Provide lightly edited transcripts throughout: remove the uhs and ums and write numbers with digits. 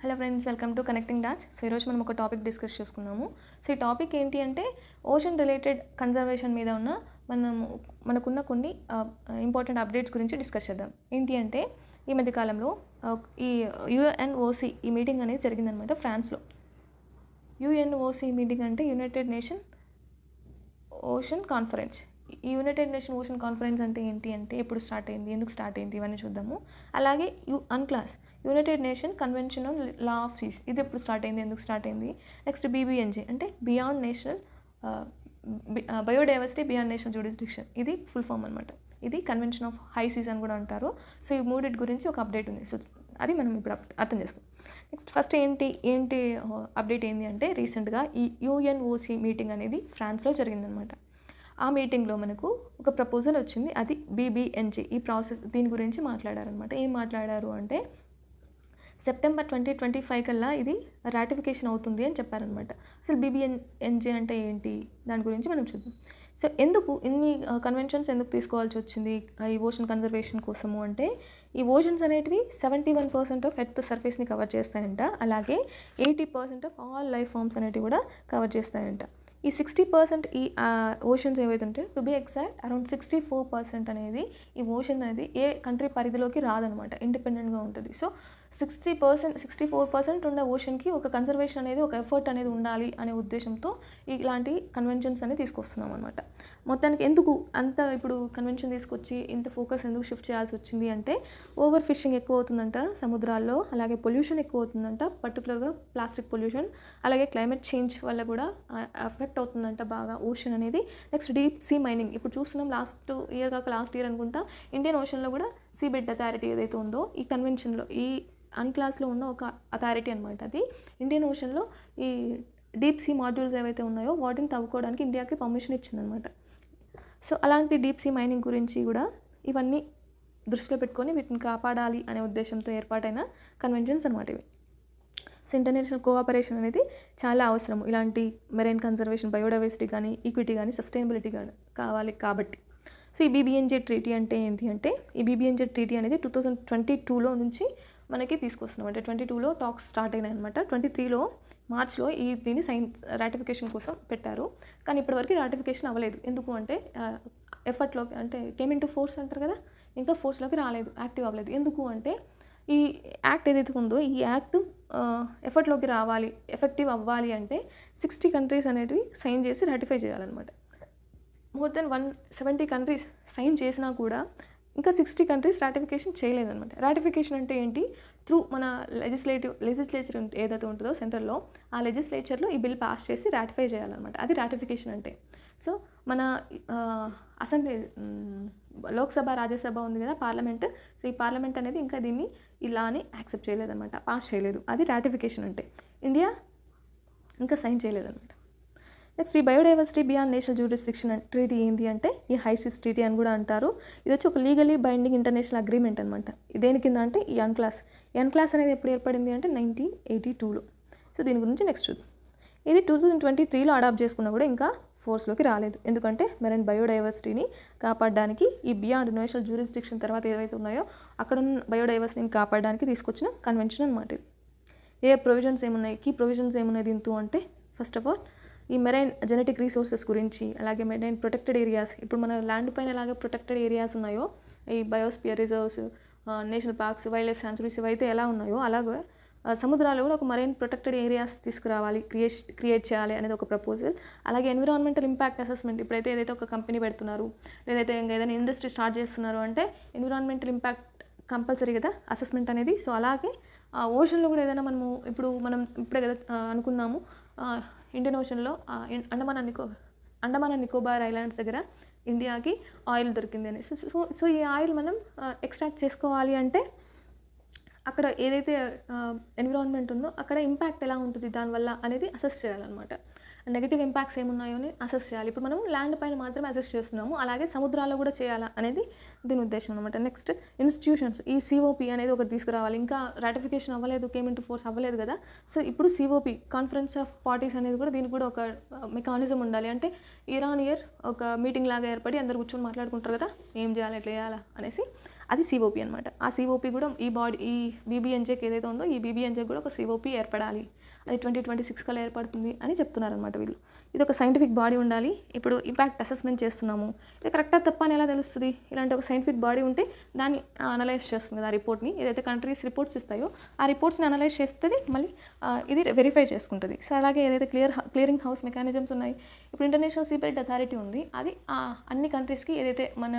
Hello friends, welcome to connecting dots. So ఈరోజు మనం ఒక టాపిక్ డిస్కస్ చేసుకున్నాము. సో ఈ టాపిక్ ఏంటి అంటే ఓషన్ రిలేటెడ్ కన్జర్వేషన్ మీద ఉన్న మనకున్న కొన్ని ఇంపార్టెంట్ అప్డేట్స్ గురించి డిస్కస్ చేద్దాం. ఏంటి అంటే ఈ మధ్యకాలంలో ఈ యుఎన్ఓసి ఈ మీటింగ్ అనేది జరిగిందనమాట ఫ్రాన్స్లో. యుఎన్ఓసి మీటింగ్ అంటే యునైటెడ్ నేషన్ ఓషన్ కాన్ఫరెన్స్. ఈ యునైటెడ్ నేషన్ ఓషన్ కాన్ఫరెన్స్ అంటే ఏంటి అంటే ఎప్పుడు స్టార్ట్ అయింది, ఎందుకు స్టార్ట్ అయింది, ఇవన్నీ చూద్దాము. అలాగే UNCLOS united nation convention on law of seas, ఇది ఎప్పుడు స్టార్ట్ అయింది, ఎందుకు స్టార్ట్ అయింది. నెక్స్ట్ BBNJ అంటే beyond national biodiversity beyond national jurisdiction, ఇది ఫుల్ ఫామ్ అనమాట. ఇది కన్వెన్షన్ ఆఫ్ హై సీస్ అని కూడా అంటారు. సో ఈ మూడింటి గురించి ఒక అప్డేట్ ఉంది. సో అది మనం ఇప్పుడు అర్థం చేసుకోం. నెక్స్ట్ ఫస్ట్ ఏంటి అప్డేట్ ఏంటి అంటే రీసెంట్గా ఈ UNOC మీటింగ్ అనేది ఫ్రాన్స్లో జరిగిందనమాట. ఆ మీటింగ్లో మనకు ఒక ప్రపోజల్ వచ్చింది, అది BBNJ. ఈ ప్రాసెస్ దీని గురించి మాట్లాడారనమాట. ఏం మాట్లాడారు అంటే సెప్టెంబర్ 2025 కల్లా ఇది రాటిఫికేషన్ అవుతుంది అని చెప్పారనమాట. అసలు BBNJ అంటే ఏంటి, దాని గురించి మనం చూద్దాం. సో ఎందుకు ఇన్ని కన్వెన్షన్స్ ఎందుకు తీసుకోవాల్సి వచ్చింది ఈ ఓషన్ కన్జర్వేషన్ కోసము అంటే ఈ ఓషన్స్ అనేటివి 71% ఆఫ్ ఎర్త్ సర్ఫేస్ని కవర్ చేస్తాయంట. అలాగే 80% ఆఫ్ ఆల్ లైఫ్ ఫామ్స్ అనేటివి కూడా కవర్ చేస్తాయంట. ఈ 60% ఈ ఓషన్స్ ఏవైతే ఉంటాయో, టు బి ఎగ్జాక్ట్ అరౌండ్ 64% అనేది ఈ ఓషన్ అనేది ఏ కంట్రీ పరిధిలోకి రాదనమాట, ఇండిపెండెంట్గా ఉంటుంది. సో 64% ఉన్న ఓషన్కి ఒక కన్జర్వేషన్ అనేది, ఒక ఎఫర్ట్ అనేది ఉండాలి అనే ఉద్దేశంతో ఇలాంటి కన్వెన్షన్స్ అనేది తీసుకొస్తున్నాం అనమాట. మొత్తానికి ఎందుకు అంత ఇప్పుడు కన్వెన్షన్ తీసుకొచ్చి ఇంత ఫోకస్ ఎందుకు షిఫ్ట్ చేయాల్సి వచ్చింది అంటే ఓవర్ ఫిషింగ్ ఎక్కువ అవుతుందంట సముద్రాల్లో, అలాగే పొల్యూషన్ ఎక్కువ అవుతుందంట, పర్టికులర్గా ప్లాస్టిక్ పొల్యూషన్, అలాగే క్లైమేట్ చేంజ్ వల్ల కూడా ఎఫెక్ట్ అవుతుందంట బాగా ఓషన్ అనేది. నెక్స్ట్ డీప్ సీ మైనింగ్, ఇప్పుడు చూస్తున్నాం లాస్ట్ ఇయర్ అనుకుంటా ఇండియన్ ఓషన్లో కూడా సీబెడ్ అథారిటీ ఏదైతే ఉందో ఈ కన్వెన్షన్లో ఈ UNCLOSలో ఉన్న ఒక అథారిటీ అనమాట. అది ఇండియన్ ఓషన్లో ఈ డీప్ సీ మాడ్యూల్స్ ఏవైతే ఉన్నాయో వాటిని తవ్వుకోవడానికి ఇండియాకి పర్మిషన్ ఇచ్చిందనమాట. సో అలాంటి డీప్ సీ మైనింగ్ గురించి కూడా ఇవన్నీ దృష్టిలో పెట్టుకొని వీటిని కాపాడాలి అనే ఉద్దేశంతో ఏర్పాటైన కన్వెన్షన్స్ అనమాట ఇవి. సో ఇంటర్నేషనల్ కోఆపరేషన్ అనేది చాలా అవసరం ఇలాంటి మెరైన్ కన్జర్వేషన్, బయోడైవర్సిటీ కానీ, ఈక్విటీ కానీ, సస్టైనబిలిటీ కానీ కావాలి కాబట్టి. సో ఈ BBNJ ట్రీటీ అంటే ఏంటి అంటే ఈ BBNJ ట్రీటీ అనేది 2022లో నుంచి మనకి తీసుకొస్తున్నాం. అంటే 22లో టాక్స్ స్టార్ట్ అయినాయి అనమాట. 23లో మార్చ్లో దీన్ని రాటిఫికేషన్ కోసం పెట్టారు. కానీ ఇప్పటివరకు రాటిఫికేషన్ అవ్వలేదు. ఎందుకు అంటే ఎఫర్ట్లోకి అంటే కేమ్ ఇన్ టు ఫోర్స్ అంటారు కదా, ఇంకా ఫోర్స్లోకి రాలేదు, యాక్టివ్ అవ్వలేదు. ఎందుకు అంటే ఈ యాక్ట్ ఏదైతే ఉందో ఈ యాక్ట్ ఎఫర్ట్లోకి రావాలి, ఎఫెక్టివ్ అవ్వాలి అంటే 60 కంట్రీస్ అనేటివి సైన్ చేసి రాటిఫై చేయాలన్నమాట. మోర్ దెన్ 170 కంట్రీస్ సైన్ చేసినా కూడా ఇంకా 60 కంట్రీస్ రాటిఫికేషన్ చేయలేదన్నమాట. రాటిఫికేషన్ అంటే ఏంటి, త్రూ మన లెజిస్లేచర్ ఏదైతే ఉంటుందో సెంట్రల్లో, ఆ లెజిస్లేచర్లో ఈ బిల్ పాస్ చేసి రాటిఫై చేయాలన్నమాట. అది రాటిఫికేషన్ అంటే. సో మన అసెంబ్లీ, లోక్సభ, రాజ్యసభ ఉంది కదా, పార్లమెంట్. సో ఈ పార్లమెంట్ అనేది ఇంకా దీన్ని ఇలాని యాక్సెప్ట్ చేయలేదన్నమాట, పాస్ చేయలేదు. అది రాటిఫికేషన్ అంటే. ఇండియా ఇంకా సైన్ చేయలేదన్నమాట. నెక్స్ట్ ఈ biodiversity beyond national jurisdiction treaty ఏంటి అంటే ఈ హై సీస్ ట్రీటీ అని కూడా అంటారు. ఇది వచ్చి ఒక లీగలీ బైండింగ్ ఇంటర్నేషనల్ అగ్రిమెంట్ అనమాట. దేని కింద అంటే ఈ UNCLOS అనేది ఎప్పుడు ఏర్పడింది అంటే 1982లో. సో దీని గురించి నెక్స్ట్ చూద్దాం. ఇది 2023లో అడాప్ట్ చేసుకున్నా కూడా ఇంకా ఫోర్స్లోకి రాలేదు. ఎందుకంటే మెరైన్ బయోడైవర్సిటీని కాపాడడానికి ఈ బియాండ్ నేషనల్ జ్యూరిస్డిక్షన్ తర్వాత ఏవైతే ఉన్నాయో అక్కడ ఉన్న బయోడైవర్సిటీని కాపాడడానికి తీసుకొచ్చిన కన్వెన్షన్ అనమాట ఇది. ఏ ప్రొవిజన్స్ ఏమున్నాయి, కీ ప్రొవిజన్స్ ఏమున్నాయి దీంతో అంటే ఫస్ట్ ఆఫ్ ఆల్ ఈ మెరైన్ జెనెటిక్ రీసోర్సెస్ గురించి, అలాగే మెరైన్ ప్రొటెక్టెడ్ ఏరియాస్, ఇప్పుడు మన ల్యాండ్ పైన ఎలాగే ప్రొటెక్టెడ్ ఏరియాస్ ఉన్నాయో ఈ biosphere reserves, national parks, wild life sanctuaries ఇవైతే ఎలా ఉన్నాయో అలాగే సముద్రాల్లో కూడా ఒక మెరైన్ ప్రొటెక్టెడ్ ఏరియాస్ తీసుకురావాలి, క్రియేట్ చేయాలి అనేది ఒక ప్రపోజల్. అలాగే ఎన్విరాన్మెంటల్ ఇంపాక్ట్ అసెస్మెంట్, ఇప్పుడైతే ఏదైతే ఒక కంపెనీ పెడుతున్నారు లేదైతే ఇంకా ఏదైనా ఇండస్ట్రీ స్టార్ట్ చేస్తున్నారు అంటే ఎన్విరాన్మెంటల్ ఇంపాక్ట్ కంపల్సరీ కదా అసెస్మెంట్ అనేది. సో అలాగే ఓషన్లో కూడా ఏదైనా మనం ఇప్పుడే కదా అనుకున్నాము, ఇండియన్ ఓషన్లో అండమాన్ అండ్ నికోబార్ ఐలాండ్స్ దగ్గర ఇండియాకి ఆయిల్ దొరికింది అని. సో ఈ ఆయిల్ మనం ఎక్స్ట్రాక్ట్ చేసుకోవాలి అంటే అక్కడ ఏదైతే ఎన్విరాన్మెంట్ ఉందో అక్కడ ఇంపాక్ట్ ఎలా ఉంటుంది దానివల్ల అనేది అసెస్ చేయాలన్నమాట. నెగిటివ్ ఇంపాక్ట్స్ ఏమున్నాయో అని అసెస్ చేయాలి. ఇప్పుడు మనం ల్యాండ్ పైన మాత్రమే అసెస్ చేస్తున్నాము, అలాగే సముద్రాల్లో కూడా చేయాలా అనేది దీని ఉద్దేశం అనమాట. నెక్స్ట్ ఇన్స్టిట్యూషన్స్, ఈ COP అనేది ఒకటి తీసుకురావాలి. ఇంకా రాటిఫికేషన్ అవ్వలేదు, కేమ్ ఇన్ టు ఫోర్స్ అవ్వలేదు కదా. సో ఇప్పుడు COP కాన్ఫరెన్స్ ఆఫ్ పార్టీస్ అనేది కూడా దీనికి కూడా ఒక మెకానిజం ఉండాలి. అంటే ఇయర్ ఒక మీటింగ్ లాగా ఏర్పడి అందరు కూర్చొని మాట్లాడుకుంటారు కదా, ఏం చేయాలి, ఎట్లా చేయాలా అనేసి. అది సిఓపి అనమాట. ఆ సిఓపి కూడా ఈ బీబీఎన్జేకి ఏదైతే ఉందో ఈ బీబీఎన్జే కూడా ఒక సిఓపి ఏర్పడాలి, అది 2026 కల్లా ఏర్పడుతుంది అని చెప్తున్నారనమాట వీళ్ళు. ఇది ఒక సైంటిఫిక్ బాడీ ఉండాలి. ఇప్పుడు ఇంపాక్ట్ అసెస్మెంట్ చేస్తున్నాము, ఇది కరెక్టా తప్ప అని ఎలా తెలుస్తుంది? ఇలాంటి ఒక సైంటిఫిక్ బాడీ ఉంటే దాన్ని అనలైజ్ చేస్తుంది కదా, ఆ రిపోర్ట్ని ఏదైతే కంట్రీస్ రిపోర్ట్స్ ఇస్తాయో ఆ రిపోర్ట్స్ని అనలైజ్ చేస్తుంది, మళ్ళీ ఇది వెరిఫై చేసుకుంటుంది. సో అలాగే ఏదైతే క్లియరింగ్ హౌస్ మెకానిజమ్స్ ఉన్నాయి, ఇప్పుడు ఇంటర్నేషనల్ సీబెడ్ అథారిటీ ఉంది, అది అన్ని కంట్రీస్కి ఏదైతే మన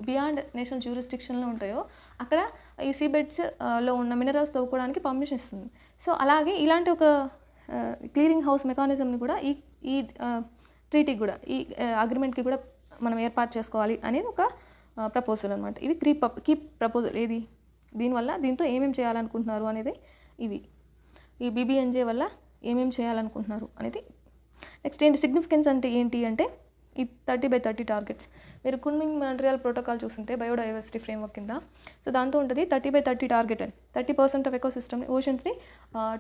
బియాండ్ నేషనల్ జ్యూరిస్డిక్షన్లో ఉంటాయో అక్కడ ఈ సీబెడ్స్ లో ఉన్న మినరల్స్ తవ్వుకోవడానికి పర్మిషన్ ఇస్తుంది. సో అలాగే ఇలాంటి ఒక క్లియరింగ్ హౌస్ మెకానిజంని కూడా ఈ ట్రీటీకి కూడా ఈ అగ్రిమెంట్కి కూడా మనం ఏర్పాటు చేసుకోవాలి అనేది ఒక ప్రపోజల్ అనమాట. ఇవి కీ ప్రపోజల్. ఏది దీంతో ఏమేమి చేయాలనుకుంటున్నారు అనేది ఇవి, ఈ బీబీఎన్జే వల్ల ఏమేమి చేయాలనుకుంటున్నారు అనేది. నెక్స్ట్ సిగ్నిఫికెన్స్ అంటే ఏంటి అంటే ఈ 30/30 టార్గెట్స్. మీరు కున్మింగ్ మాంట్రియల్ ప్రోటోకాల్ చూస్తుంటే బయోడైవర్సిటీ ఫ్రేమ్వర్క్ కింద, సో దాంతో ఉంటుంది 30/30 టార్గెట్ అని. 30% ఆఫ్ ఎకోసిస్టమ్ని ఓషన్స్ని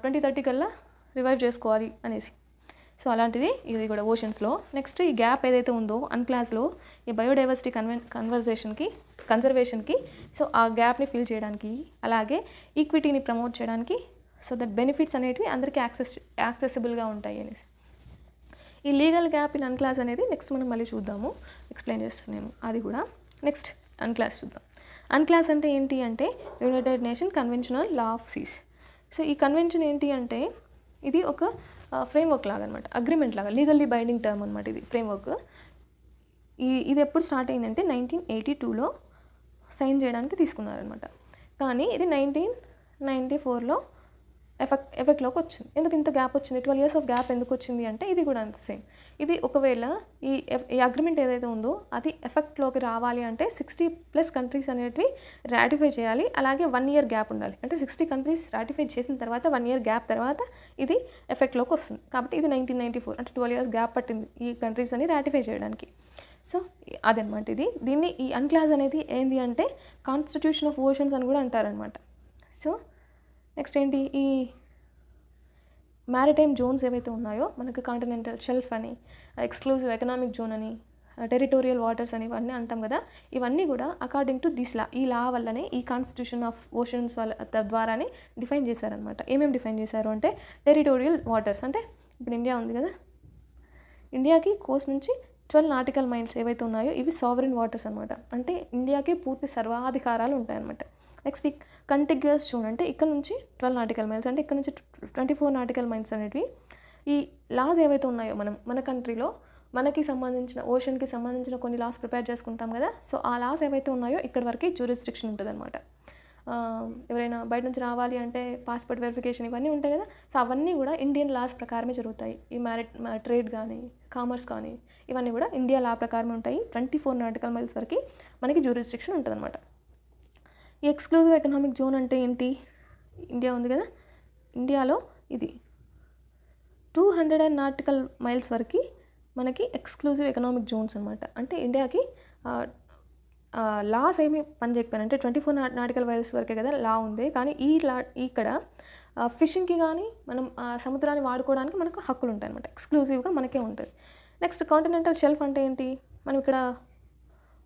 2030 కల్లా రివైవ్ చేసుకోవాలి అనేసి. సో అలాంటిది ఇది కూడా ఓషన్స్లో. నెక్స్ట్ ఈ గ్యాప్ ఏదైతే ఉందో అన్క్లాస్లో ఈ బయోడైవర్సిటీ కన్జర్వేషన్కి సో ఆ గ్యాప్ని ఫిల్ చేయడానికి, అలాగే ఈక్విటీని ప్రమోట్ చేయడానికి, సో దట్ బెనిఫిట్స్ అనేటివి అందరికీ యాక్సెసిబుల్గా ఉంటాయి అనేసి. ఈ లీగల్ గ్యాప్ ఇన్ అన్క్లాస్ అనేది నెక్స్ట్ మనం మళ్ళీ చూద్దాము, ఎక్స్ప్లెయిన్ చేస్తాను నేను అది కూడా. నెక్స్ట్ అన్క్లాస్ చూద్దాం. అన్క్లాస్ అంటే ఏంటి అంటే united nation convention on law of seas. So ఈ కన్వెన్షన్ ఏంటి అంటే ఇది ఒక ఫ్రేమ్వర్క్ లాగా అనమాట, అగ్రిమెంట్ లాగా, లీగల్లీ బైండింగ్ టర్మ్ అనమాట ఇది ఫ్రేమ్వర్క్. ఇది ఎప్పుడు స్టార్ట్ అయిందంటే 1982లో సైన్ చేయడానికి తీసుకున్నారనమాట. కానీ ఇది 1994లో ఎఫెక్ట్లోకి వచ్చింది. ఎందుకు ఇంత గ్యాప్ వచ్చింది? 12 years ఆఫ్ గ్యాప్ ఎందుకు వచ్చింది అంటే ఇది కూడా అంత సేమ్. ఇది ఒకవేళ ఈ అగ్రిమెంట్ ఏదైతే ఉందో అది ఎఫెక్ట్లోకి రావాలి అంటే 60+ కంట్రీస్ అనేటివి రాటిఫై చేయాలి, అలాగే 1 year గ్యాప్ ఉండాలి. అంటే 60 కంట్రీస్ రాటిఫై చేసిన తర్వాత 1 year గ్యాప్ తర్వాత ఇది ఎఫెక్ట్లోకి వస్తుంది. కాబట్టి ఇది 1994 అంటే 12 years గ్యాప్ పట్టింది ఈ కంట్రీస్ అని రాటిఫై చేయడానికి. సో అదనమాట ఇది. దీన్ని ఈ అన్క్లాస్ అనేది ఏంటి అంటే కాన్స్టిట్యూషన్ ఆఫ్ ఓషన్స్ అని కూడా అంటారనమాట. సో నెక్స్ట్ ఏంటి, ఈ మ్యారిటైమ్ జోన్స్ ఏవైతే ఉన్నాయో మనకు కాంటినెంటల్ షెల్ఫ్ అని, ఎక్స్క్లూజివ్ ఎకనామిక్ జోన్ అని, టెరిటోరియల్ వాటర్స్ అని ఇవన్నీ అంటాం కదా, ఇవన్నీ కూడా అకార్డింగ్ టు దిస్ లా, ఈ లా వల్లనే ఈ కాన్స్టిట్యూషన్ ఆఫ్ ఓషన్స్ ద్వారానే డిఫైన్ చేశారనమాట. ఏమేమి డిఫైన్ చేశారు అంటే టెరిటోరియల్ వాటర్స్ అంటే ఇప్పుడు ఇండియా ఉంది కదా, ఇండియాకి కోస్ట్ నుంచి 12 నాటికల్ మైల్స్ ఏవైతే ఉన్నాయో ఇవి సావరిన్ వాటర్స్ అనమాట. అంటే ఇండియాకి పూర్తి సర్వాధికారాలు ఉంటాయన్నమాట. నెక్స్ట్ ఈ కంటిగ్యూస్ జోన్ అంటే ఇక్కడ నుంచి 12 నాటికల్ మైల్స్ అంటే ఇక్కడ నుంచి 24 నాటికల్ మైల్స్ అనేటివి. ఈ లాస్ ఏవైతే ఉన్నాయో మన కంట్రీలో మనకి సంబంధించిన ఓషన్కి సంబంధించిన కొన్ని లాస్ ప్రిపేర్ చేసుకుంటాం కదా, సో ఆ లాస్ ఏవైతే ఉన్నాయో ఇక్కడ వరకు జ్యూరిస్డిక్షన్ ఉంటుంది అనమాట. ఎవరైనా బయట నుంచి రావాలి అంటే పాస్పోర్ట్ వెరిఫికేషన్ ఇవన్నీ ఉంటాయి కదా, సో అవన్నీ కూడా ఇండియన్ లాస్ ప్రకారమే జరుగుతాయి. ఈ ట్రేడ్ కానీ కామర్స్ కానీ ఇవన్నీ కూడా ఇండియా లా ప్రకారమే ఉంటాయి. 24 నాటికల్ మైల్స్ వరకు మనకి జ్యూరిస్డిక్షన్ ఉంటుంది అనమాట. ఈ ఎక్స్క్లూజివ్ ఎకనామిక్ జోన్ అంటే ఏంటి, ఇండియా ఉంది కదా, ఇండియాలో ఇది 200 నాటికల్ మైల్స్ వరకు మనకి ఎక్స్క్లూజివ్ ఎకనామిక్ జోన్స్ అనమాట. అంటే ఇండియాకి లాస్ ఏమి పని చేయకపోయినా, అంటే 24 నాటికల్ మైల్స్ వరకే కదా లా ఉంది, కానీ ఇక్కడ ఫిషింగ్కి కానీ మనం సముద్రాన్ని వాడుకోవడానికి మనకు హక్కులు ఉంటాయి అనమాట, ఎక్స్క్లూజివ్గా మనకే ఉంటుంది. నెక్స్ట్ కాంటినెంటల్ షెల్ఫ్ అంటే ఏంటి, మనం ఇక్కడ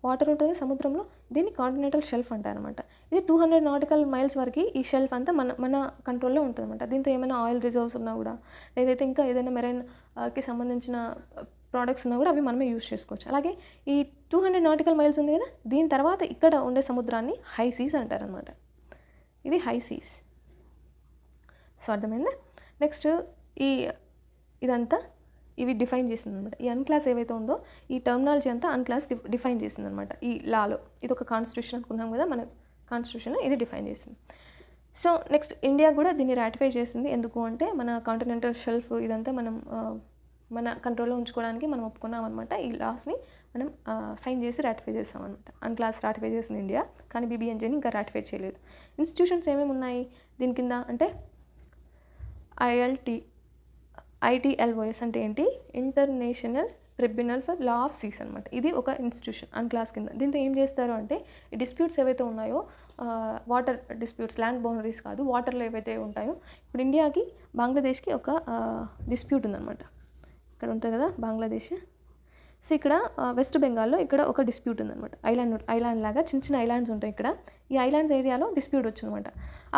వాటర్ ఉంటుంది సముద్రంలో, దీన్ని కాంటినెంటల్ షెల్ఫ్ అంటారనమాట. ఇది 200 నాటికల్ మైల్స్ వరకు ఈ షెల్ఫ్ అంతా మన కంట్రోల్లో ఉంటుంది అనమాట. దీంతో ఏమైనా ఆయిల్ రిజర్వ్స్ ఉన్నా కూడా, లేదైతే ఇంకా ఏదైనా మెరైన్కి సంబంధించిన ప్రోడక్ట్స్ ఉన్నా కూడా అవి మనమే యూజ్ చేసుకోవచ్చు. అలాగే ఈ 200 నాటికల్ మైల్స్ ఉంది కదా, దీని తర్వాత ఇక్కడ ఉండే సముద్రాన్ని హై సీస్ అంటారనమాట. ఇది హై సీస్. సో అర్థమైందా? నెక్స్ట్ ఇదంతా ఇవి డిఫైన్ చేసింది అనమాట. ఈ అన్క్లాస్ ఏవైతే ఉందో ఈ టర్మినాలజీ అంతా అన్క్లాస్ డిఫైన్ చేసింది అనమాట ఈ లాలో. ఇది ఒక కాన్స్టిట్యూషన్ అనుకున్నాం కదా, మన కాన్స్టిట్యూషన్ ఇది డిఫైన్ చేసింది. సో నెక్స్ట్ ఇండియా కూడా దీన్ని రాటిఫై చేసింది. ఎందుకు అంటే మన కాంటినెంటల్ షెల్ఫ్ ఇదంతా మనం మన కంట్రోల్లో ఉంచుకోవడానికి మనం ఒప్పుకున్నాం అనమాట. ఈ లాస్ని మనం సైన్ చేసి రాటిఫై చేసాం అనమాట. అన్క్లాస్ రాటిఫై చేసింది ఇండియా, కానీ బీబీఎన్జేని ఇంకా రాటిఫై చేయలేదు. ఇన్స్టిట్యూషన్స్ ఏమేమి ఉన్నాయి దీని కింద అంటే ITLOS అంటే ఏంటి, international tribunal for law of seas అనమాట. ఇది ఒక ఇన్స్టిట్యూషన్ అన్క్లాస్ కింద. దీంతో ఏం చేస్తారు అంటే ఈ డిస్ప్యూట్స్ ఏవైతే ఉన్నాయో, వాటర్ డిస్ప్యూట్స్, ల్యాండ్ బౌండరీస్ కాదు, వాటర్లో ఏవైతే ఉంటాయో, ఇప్పుడు ఇండియాకి బంగ్లాదేశ్కి ఒక డిస్ప్యూట్ ఉందన్నమాట. ఇక్కడ ఉంటుంది కదా బంగ్లాదేశ్. సో ఇక్కడ వెస్ట్ బెంగాల్లో ఇక్కడ ఒక డిస్ప్యూట్ ఉందన్నమాట. ఐలాండ్ లాగా చిన్న ఐలాండ్స్ ఉంటాయి ఇక్కడ. ఈ ఐలాండ్స్ ఏరియాలో డిస్ప్యూట్ వచ్చిందన్నమాట.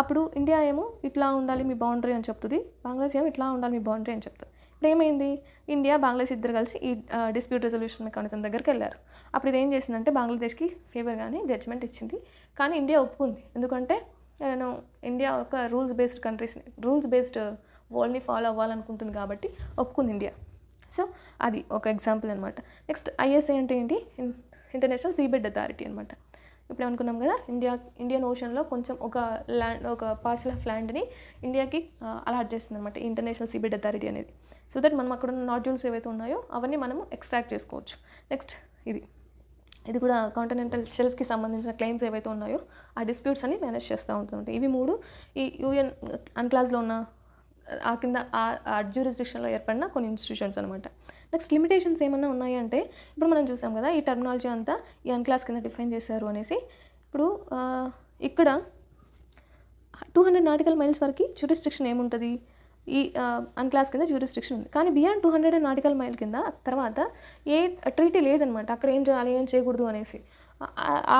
అప్పుడు ఇండియా ఏమో ఇట్లా ఉండాలి మీ బౌండరీ అని చెప్తుంది, బంగ్లాదేశ్ ఏమో ఇట్లా ఉండాలి మీ బౌండరీ అని చెప్తుంది. ఇప్పుడు ఏమైంది, ఇండియా బంగ్లాదేశ్ ఇద్దరు కలిసి ఈ డిస్ప్యూట్ రెజల్యూషన్ మెకానిజం దగ్గరికి వెళ్ళారు. అప్పుడు ఇది ఏం చేసిందంటే బంగ్లాదేశ్కి ఫేవర్గానే జడ్జ్మెంట్ ఇచ్చింది. కానీ ఇండియా ఒప్పుకుంది, ఎందుకంటే ఇండియా ఒక రూల్స్ బేస్డ్ వరల్డ్ని ఫాలో అవ్వాలనుకుంటుంది కాబట్టి ఒప్పుకుంది ఇండియా. సో అది ఒక ఎగ్జాంపుల్ అనమాట. నెక్స్ట్ ఐఎస్ఏ అంటే ఏంటి, ఇంటర్నేషనల్ సీబెడ్ అథారిటీ అనమాట. ఇప్పుడు అనుకున్నాం కదా, ఇండియన్ ఓషన్లో కొంచెం ఒక పార్సల్ ఆఫ్ ల్యాండ్ని ఇండియాకి అలాట్ చేస్తుంది అనమాట ఇంటర్నేషనల్ సీబెడ్ అథారిటీ అనేది. సో దట్ మనం అక్కడ ఉన్న నాడ్యూల్స్ ఏవైతే ఉన్నాయో అవన్నీ మనము ఎక్స్ట్రాక్ట్ చేసుకోవచ్చు. నెక్స్ట్ ఇది కూడా కాంటినెంటల్ షెల్ఫ్కి సంబంధించిన క్లెయిమ్స్ ఏవైతే ఉన్నాయో ఆ డిస్ప్యూట్స్ అన్ని మేనేజ్ చేస్తూ ఉంటుంది. ఇవి 3 ఈ యూఎన్ అన్క్లాజ్లో ఉన్న ఆ కింద ఆ జ్యూరిస్డిక్షన్లో ఏర్పడిన కొన్ని ఇన్స్టిట్యూషన్స్ అనమాట. నెక్స్ట్ లిమిటేషన్స్ ఏమన్నా ఉన్నాయి అంటే, ఇప్పుడు మనం చూసాం కదా ఈ టర్మినాలజీ అంతా ఈ అన్క్లాస్ కింద డిఫైన్ చేశారు అనేసి. ఇప్పుడు ఇక్కడ 200 నాటికల్ మైల్స్ వరకు జ్యూరిస్డిక్షన్ ఏముంటుంది, ఈ అన్క్లాస్ కింద జ్యూరిస్డిక్షన్ ఉంది. కానీ బియాండ్ 200 నాటికల్ మైల్ కింద తర్వాత ఏ ట్రీటీ లేదనమాట, అక్కడ ఏం చేయాలి ఏం చేయకూడదు అనేసి.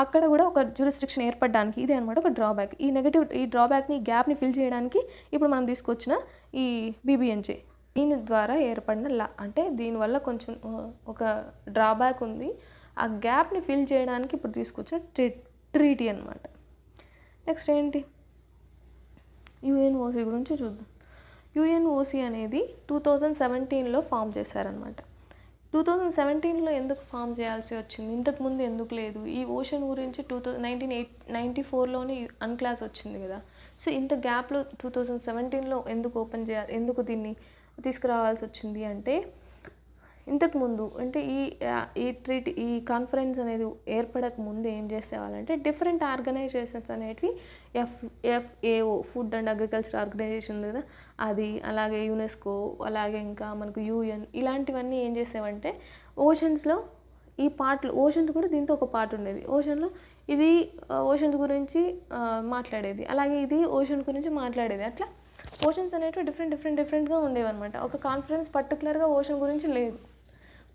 అక్కడ కూడా ఒక జ్యూరిస్డిక్షన్ ఏర్పడడానికి ఇదే అనమాట ఒక డ్రాబ్యాక్. ఈ డ్రాబ్యాక్ని గ్యాప్ని ఫిల్ చేయడానికి ఇప్పుడు మనం తీసుకొచ్చిన ఈ బీబీఎన్జే దీని ద్వారా ఏర్పడిన లా, అంటే దీనివల్ల కొంచెం ఒక డ్రాబ్యాక్ ఉంది, ఆ గ్యాప్ని ఫిల్ చేయడానికి ఇప్పుడు తీసుకొచ్చిన ట్రీటీ అనమాట. నెక్స్ట్ ఏంటి, యుఎన్ఓసి గురించి చూద్దాం. యుఎన్ఓసి అనేది 2017లో ఫామ్ చేశారనమాట. 2017లో ఎందుకు ఫామ్ చేయాల్సి వచ్చింది, ఇంతకుముందు ఎందుకు లేదు? ఈ ఓషన్ గురించి 1994లోనే అన్క్లాస్ వచ్చింది కదా. సో ఇంత గ్యాప్లో 2017లో ఎందుకు ఓపెన్ చేయాలి, ఎందుకు దీన్ని తీసుకురావాల్సి వచ్చింది అంటే, ఇంతకుముందు అంటే ఈ కాన్ఫరెన్స్ అనేది ఏర్పడక ముందు ఏం చేసేవాళ్ళంటే డిఫరెంట్ ఆర్గనైజేషన్స్ అనేటివి FAO food and agriculture organisation ఉంది కదా అది, అలాగే యునెస్కో, అలాగే ఇంకా మనకు UN, ఇలాంటివన్నీ ఏం చేసేవంటే ఓషన్స్లో ఈ పార్ట్లు, ఓషన్స్ కూడా దీంతో ఒక పార్ట్ ఉండేది. ఓషన్లో ఇది ఓషన్స్ గురించి మాట్లాడేది, అలాగే ఇది ఓషన్ గురించి మాట్లాడేది. అట్లా ఓషన్స్ అనేటివి డిఫరెంట్గా ఉండేవి అనమాట. ఒక కాన్ఫరెన్స్ పర్టికులర్గా ఓషన్ గురించి లేదు.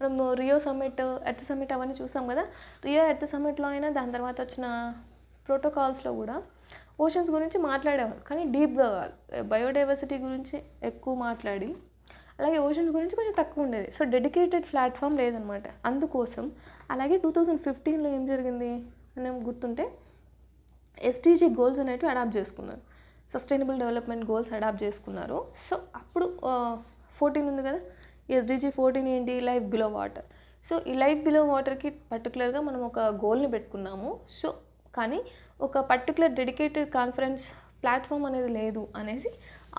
మనం రియో సమ్మిట్, ఎర్త్ సమ్మిట్ అవన్నీ చూసాం కదా. రియో ఎర్త్ సమ్మిట్లో అయినా దాని తర్వాత వచ్చిన ప్రోటోకాల్స్లో కూడా ఓషన్స్ గురించి మాట్లాడేవారు, కానీ డీప్గా కాదు. బయోడైవర్సిటీ గురించి ఎక్కువ మాట్లాడి అలాగే ఓషన్స్ గురించి కొంచెం తక్కువ ఉండేది. సో డెడికేటెడ్ ప్లాట్ఫామ్ లేదనమాట. అందుకోసం అలాగే 2015లో ఏం జరిగింది మనం గుర్తుంటే SDG గోల్స్ అనేటివి అడాప్ట్ చేసుకున్నారు, సస్టైనబుల్ డెవలప్మెంట్ గోల్స్ అడాప్ట్ చేసుకున్నారు. సో అప్పుడు 14 ఉంది కదా, SDG 14 ఏంటి, లైఫ్ బిలో వాటర్. సో ఈ లైఫ్ బిలో వాటర్కి పర్టికులర్గా మనం ఒక గోల్ని పెట్టుకున్నాము. సో కానీ ఒక పర్టికులర్ డెడికేటెడ్ కాన్ఫరెన్స్ ప్లాట్ఫామ్ అనేది లేదు అనేసి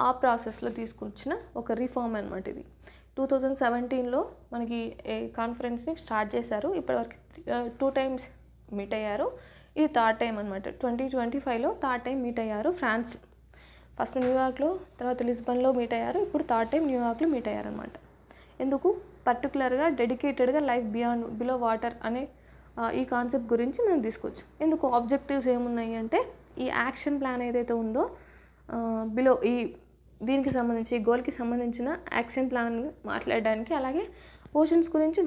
ఆ ప్రాసెస్లో తీసుకొచ్చిన ఒక రిఫార్మ్ అనమాట ఇది. 2017లో మనకి కాన్ఫరెన్స్ని స్టార్ట్ చేశారు. ఇప్పటివరకు 2 times మీట్ అయ్యారు. ఇది 3rd time అనమాట. 2025లో 3rd time మీట్ అయ్యారు ఫ్రాన్స్లో. ఫస్ట్ న్యూయార్క్లో, తర్వాత లిస్బన్లో మీట్ అయ్యారు. ఇప్పుడు 3rd time న్యూయార్క్లో మీట్ అయ్యారనమాట. ఎందుకు, పర్టికులర్గా డెడికేటెడ్గా లైఫ్ బిలో వాటర్ అనే ఈ కాన్సెప్ట్ గురించి మనం తీసుకోవచ్చు. ఎందుకు, ఆబ్జెక్టివ్స్ ఏమున్నాయి అంటే ఈ యాక్షన్ ప్లాన్ ఏదైతే ఉందో దీనికి సంబంధించి, ఈ గోల్కి సంబంధించిన యాక్షన్ ప్లాన్ మాట్లాడడానికి, అలాగే ఓషన్స్ గురించి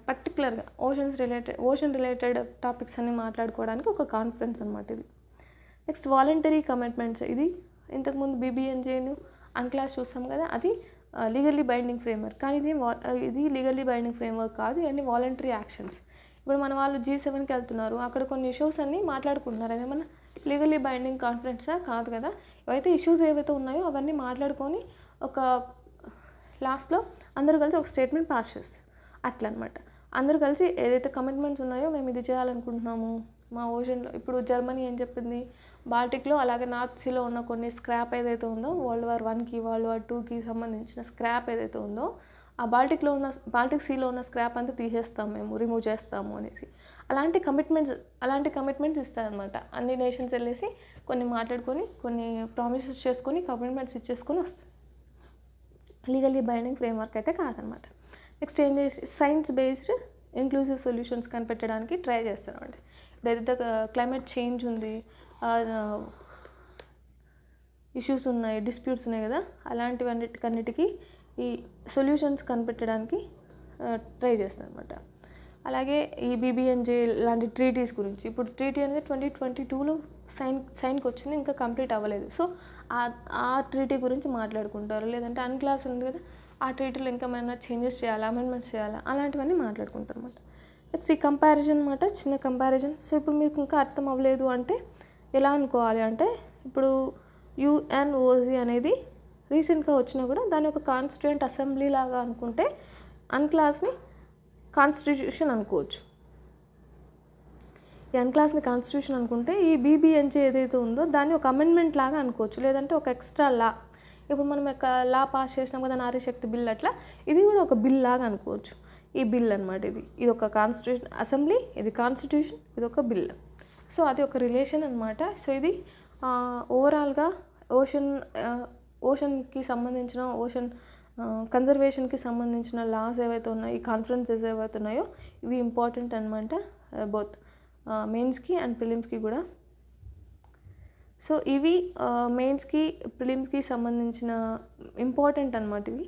పర్టికులర్గా ఓషన్ రిలేటెడ్ టాపిక్స్ అన్ని మాట్లాడుకోవడానికి ఒక కాన్ఫరెన్స్ అనమాట ఇది. Next voluntary commitments. ఇది ఇంతకుముందు BBNJను అన్క్లాస్ చూస్తాం కదా, అది లీగల్లీ బైండింగ్ ఫ్రేమ్వర్క్. కానీ ఇది లీగల్లీ బైండింగ్ ఫ్రేమ్వర్క్ కాదు, ఇవన్నీ వాలంటరీ యాక్షన్స్. ఇప్పుడు మన వాళ్ళు G7కి వెళ్తున్నారు, అక్కడ కొన్ని ఇష్యూస్ అన్నీ మాట్లాడుకుంటున్నారు. అదేమన్నా లీగల్లీ బైండింగ్ కాన్ఫరెన్సా కాదు కదా. ఇవైతే ఇష్యూస్ ఏవైతే ఉన్నాయో అవన్నీ మాట్లాడుకొని ఒక లాస్ట్లో అందరూ కలిసి ఒక స్టేట్మెంట్ పాస్ చేస్తారు. అట్లా అనమాట. అందరూ కలిసి ఏదైతే కమిట్మెంట్స్ ఉన్నాయో మేము ఇది చేయాలనుకుంటున్నాము మా ఓషన్లో. ఇప్పుడు జర్మనీ ఏం చెప్పింది, బాల్టిక్లో అలాగే నార్త్ సీలో ఉన్న కొన్ని స్క్రాప్ ఏదైతే ఉందో World War Iకి World War IIకి సంబంధించిన స్క్రాప్ ఏదైతే ఉందో ఆ బాల్టిక్ సీలో ఉన్న స్క్రాప్ అంతా తీసేస్తాము, మేము రిమూవ్ చేస్తాము అనేసి అలాంటి కమిట్మెంట్స్ ఇస్తారనమాట. అన్ని నేషన్స్ వెళ్ళేసి కొన్ని మాట్లాడుకొని, కొన్ని ప్రామిసెస్ చేసుకొని, కమిట్మెంట్స్ ఇచ్చేసుకొని వస్తాయి. లీగల్లీ బైండింగ్ ఫ్రేమ్వర్క్ అయితే కాదనమాట. నెక్స్ట్ ఏం చేసి సైన్స్ బేస్డ్ ఇంక్లూజివ్ సొల్యూషన్స్ కనిపెట్టడానికి ట్రై చేస్తారన్నమాట. ఇప్పుడు ఏదైతే క్లైమేట్ చేంజ్ ఉంది, ఇష్యూస్ ఉన్నాయి, డిస్ప్యూట్స్ ఉన్నాయి కదా, అలాంటివన్నిటికన్నిటికీ ఈ సొల్యూషన్స్ కనిపెట్టడానికి ట్రై చేస్తారు అనమాట. అలాగే ఈ బీబీఎన్జే లాంటి ట్రీటీస్ గురించి, ఇప్పుడు ట్రీటీ అనేది 2022లో సైన్కి వచ్చింది, ఇంకా కంప్లీట్ అవ్వలేదు. సో ఆ ట్రీటీ గురించి మాట్లాడుకుంటారు. లేదంటే అన్క్లాస్ ఉంది కదా, ఆ ట్రీటీలో ఇంకా ఏమైనా చేంజెస్ చేయాలా, అమెండ్మెంట్స్ చేయాలా, అలాంటివన్నీ మాట్లాడుకుంటారు అనమాట. నెక్స్ట్ ఈ కంపారిజన్ అనమాట, చిన్న కంపారిజన్. సో ఇప్పుడు మీకు ఇంకా అర్థం అవ్వలేదు అంటే ఎలా అనుకోవాలి అంటే, ఇప్పుడు యుఎన్ఓసి అనేది రీసెంట్గా వచ్చినా కూడా దాని ఒక కాన్స్టిట్యూయెంట్ అసెంబ్లీ లాగా అనుకుంటే అన్క్లాస్ని కాన్స్టిట్యూషన్ అనుకోవచ్చు. ఈ అన్క్లాస్ని కాన్స్టిట్యూషన్ అనుకుంటే ఈ బీబీఎన్జే ఏదైతే ఉందో దాన్ని ఒక అమెండ్మెంట్ లాగా అనుకోవచ్చు, లేదంటే ఒక ఎక్స్ట్రా లా. ఇప్పుడు మనం ఒక లా పాస్ చేసినాం కదా, నారీ శక్తి బిల్, అట్లా ఇది కూడా ఒక బిల్ లాగా అనుకోవచ్చు. ఈ బిల్ అనమాట, ఇది ఒక కాన్స్టిట్యూషన్ అసెంబ్లీ, ఇది కాన్స్టిట్యూషన్, ఇది ఒక బిల్. సో అది ఒక రిలేషన్ అనమాట. సో ఇది ఓవరాల్గా ఓషన్కి సంబంధించిన కన్జర్వేషన్కి సంబంధించిన లాస్ ఏవైతే ఉన్నాయో, ఈ కాన్ఫరెన్సెస్ ఏవైతే ఉన్నాయో ఇవి ఇంపార్టెంట్ అనమాట, బోత్ మెయిన్స్కి అండ్ ప్రిలిమ్స్కి కూడా. సో ఇవి మెయిన్స్కి ప్రిలిమ్స్కి సంబంధించిన ఇంపార్టెంట్ అనమాట ఇవి.